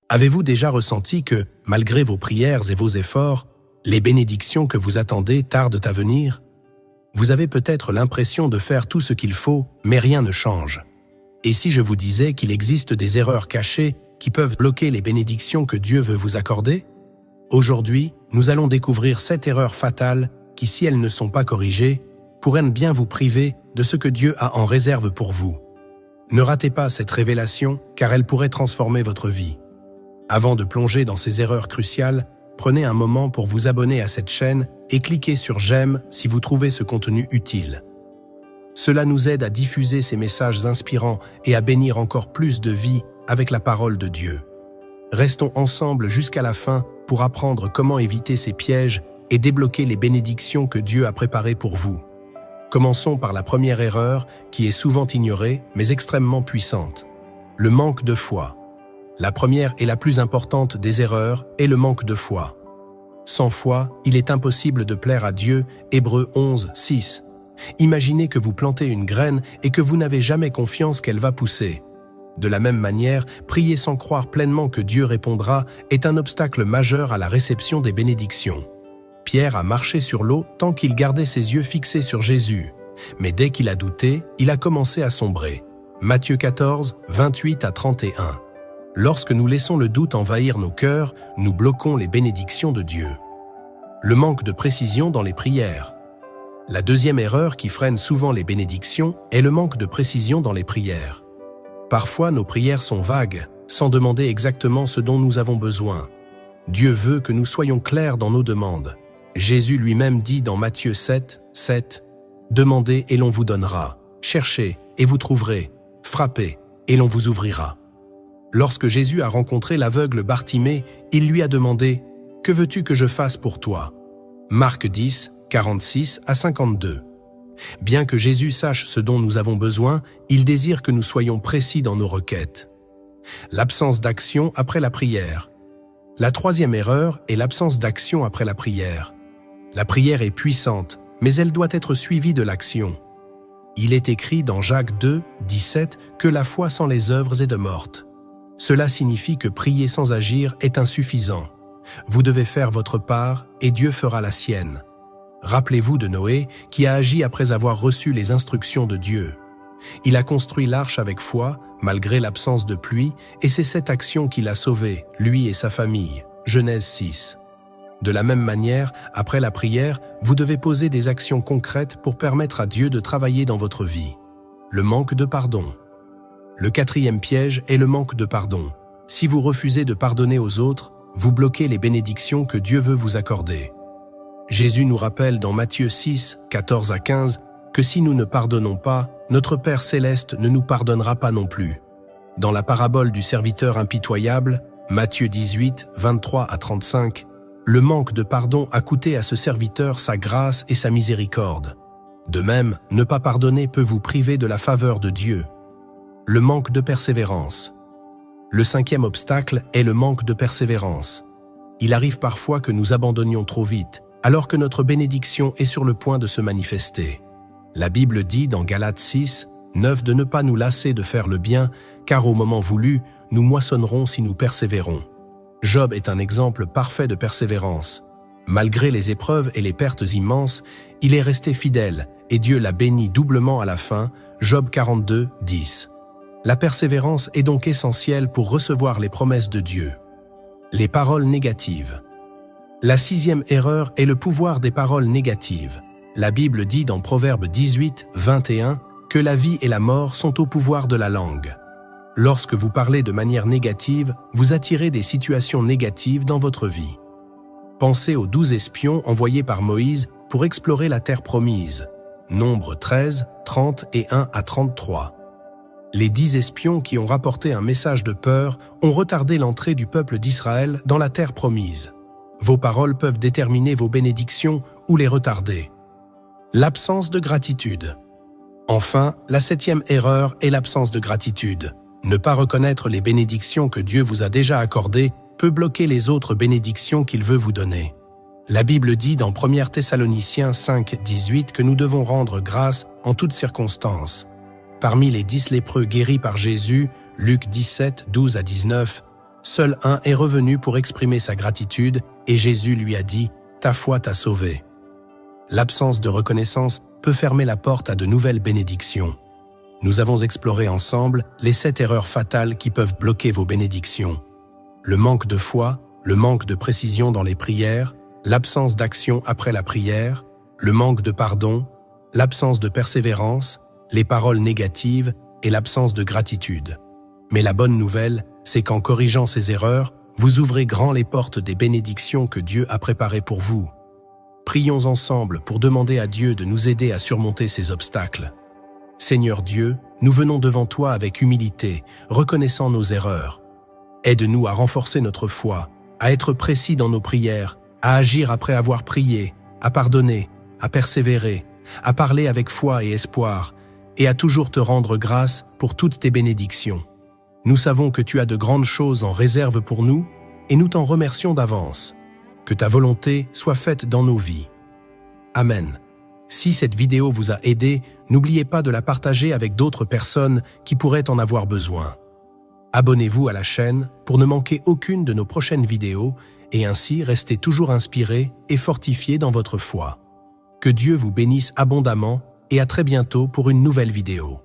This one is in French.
Avez-vous déjà ressenti que, malgré vos prières et vos efforts, les bénédictions que vous attendez tardent à venir? Vous avez peut-être l'impression de faire tout ce qu'il faut, mais rien ne change. Et si je vous disais qu'il existe des erreurs cachées qui peuvent bloquer les bénédictions que Dieu veut vous accorder? Aujourd'hui, nous allons découvrir 7 erreurs fatales qui, si elles ne sont pas corrigées, pourraient bien vous priver de ce que Dieu a en réserve pour vous. Ne ratez pas cette révélation, car elle pourrait transformer votre vie. Avant de plonger dans ces erreurs cruciales, prenez un moment pour vous abonner à cette chaîne et cliquez sur « J'aime » si vous trouvez ce contenu utile. Cela nous aide à diffuser ces messages inspirants et à bénir encore plus de vies avec la parole de Dieu. Restons ensemble jusqu'à la fin pour apprendre comment éviter ces pièges et débloquer les bénédictions que Dieu a préparées pour vous. Commençons par la première erreur qui est souvent ignorée mais extrêmement puissante. Le manque de foi. La première et la plus importante des erreurs est le manque de foi. Sans foi, il est impossible de plaire à Dieu, Hébreux 11, 6. Imaginez que vous plantez une graine et que vous n'avez jamais confiance qu'elle va pousser. De la même manière, prier sans croire pleinement que Dieu répondra est un obstacle majeur à la réception des bénédictions. Pierre a marché sur l'eau tant qu'il gardait ses yeux fixés sur Jésus. Mais dès qu'il a douté, il a commencé à sombrer. Matthieu 14, 28 à 31. Lorsque nous laissons le doute envahir nos cœurs, nous bloquons les bénédictions de Dieu. Le manque de précision dans les prières. La deuxième erreur qui freine souvent les bénédictions est le manque de précision dans les prières. Parfois, nos prières sont vagues, sans demander exactement ce dont nous avons besoin. Dieu veut que nous soyons clairs dans nos demandes. Jésus lui-même dit dans Matthieu 7, 7, « Demandez et l'on vous donnera, cherchez et vous trouverez, frappez et l'on vous ouvrira. » Lorsque Jésus a rencontré l'aveugle Bartimée, il lui a demandé « Que veux-tu que je fasse pour toi ?» Marc 10, 46 à 52. Bien que Jésus sache ce dont nous avons besoin, il désire que nous soyons précis dans nos requêtes. L'absence d'action après la prière. La troisième erreur est l'absence d'action après la prière. La prière est puissante, mais elle doit être suivie de l'action. Il est écrit dans Jacques 2, 17 que la foi sans les œuvres est de morte. Cela signifie que prier sans agir est insuffisant. Vous devez faire votre part et Dieu fera la sienne. Rappelez-vous de Noé qui a agi après avoir reçu les instructions de Dieu. Il a construit l'arche avec foi, malgré l'absence de pluie, et c'est cette action qui l'a sauvé, lui et sa famille. Genèse 6. De la même manière, après la prière, vous devez poser des actions concrètes pour permettre à Dieu de travailler dans votre vie. Le manque de pardon. Le quatrième piège est le manque de pardon. Si vous refusez de pardonner aux autres, vous bloquez les bénédictions que Dieu veut vous accorder. Jésus nous rappelle dans Matthieu 6, 14 à 15, que si nous ne pardonnons pas, notre Père céleste ne nous pardonnera pas non plus. Dans la parabole du serviteur impitoyable, Matthieu 18, 23 à 35, le manque de pardon a coûté à ce serviteur sa grâce et sa miséricorde. De même, ne pas pardonner peut vous priver de la faveur de Dieu. Le manque de persévérance. Le cinquième obstacle est le manque de persévérance. Il arrive parfois que nous abandonnions trop vite, alors que notre bénédiction est sur le point de se manifester. La Bible dit dans Galates 6, 9 de ne pas nous lasser de faire le bien, car au moment voulu, nous moissonnerons si nous persévérons. Job est un exemple parfait de persévérance. Malgré les épreuves et les pertes immenses, il est resté fidèle et Dieu l'a béni doublement à la fin, Job 42, 10. La persévérance est donc essentielle pour recevoir les promesses de Dieu. Les paroles négatives. La sixième erreur est le pouvoir des paroles négatives. La Bible dit dans Proverbe 18, 21 que la vie et la mort sont au pouvoir de la langue. Lorsque vous parlez de manière négative, vous attirez des situations négatives dans votre vie. Pensez aux 12 espions envoyés par Moïse pour explorer la terre promise. Nombre 13, 30 et 1 à 33. Les 10 espions qui ont rapporté un message de peur ont retardé l'entrée du peuple d'Israël dans la terre promise. Vos paroles peuvent déterminer vos bénédictions ou les retarder. L'absence de gratitude. Enfin, la septième erreur est l'absence de gratitude. Ne pas reconnaître les bénédictions que Dieu vous a déjà accordées peut bloquer les autres bénédictions qu'il veut vous donner. La Bible dit dans 1 Thessaloniciens 5, 18 que nous devons rendre grâce en toutes circonstances. Parmi les 10 lépreux guéris par Jésus, Luc 17, 12 à 19, Seul un est revenu pour exprimer sa gratitude et Jésus lui a dit « Ta foi t'a sauvé ». L'absence de reconnaissance peut fermer la porte à de nouvelles bénédictions. Nous avons exploré ensemble les 7 erreurs fatales qui peuvent bloquer vos bénédictions. Le manque de foi, le manque de précision dans les prières, l'absence d'action après la prière, le manque de pardon, l'absence de persévérance, les paroles négatives et l'absence de gratitude. Mais la bonne nouvelle, c'est qu'en corrigeant ces erreurs, vous ouvrez grand les portes des bénédictions que Dieu a préparées pour vous. Prions ensemble pour demander à Dieu de nous aider à surmonter ces obstacles. Seigneur Dieu, nous venons devant toi avec humilité, reconnaissant nos erreurs. Aide-nous à renforcer notre foi, à être précis dans nos prières, à agir après avoir prié, à pardonner, à persévérer, à parler avec foi et espoir, et à toujours te rendre grâce pour toutes tes bénédictions. Nous savons que tu as de grandes choses en réserve pour nous, et nous t'en remercions d'avance. Que ta volonté soit faite dans nos vies. Amen. Si cette vidéo vous a aidé, n'oubliez pas de la partager avec d'autres personnes qui pourraient en avoir besoin. Abonnez-vous à la chaîne pour ne manquer aucune de nos prochaines vidéos et ainsi rester toujours inspiré et fortifié dans votre foi. Que Dieu vous bénisse abondamment et à très bientôt pour une nouvelle vidéo.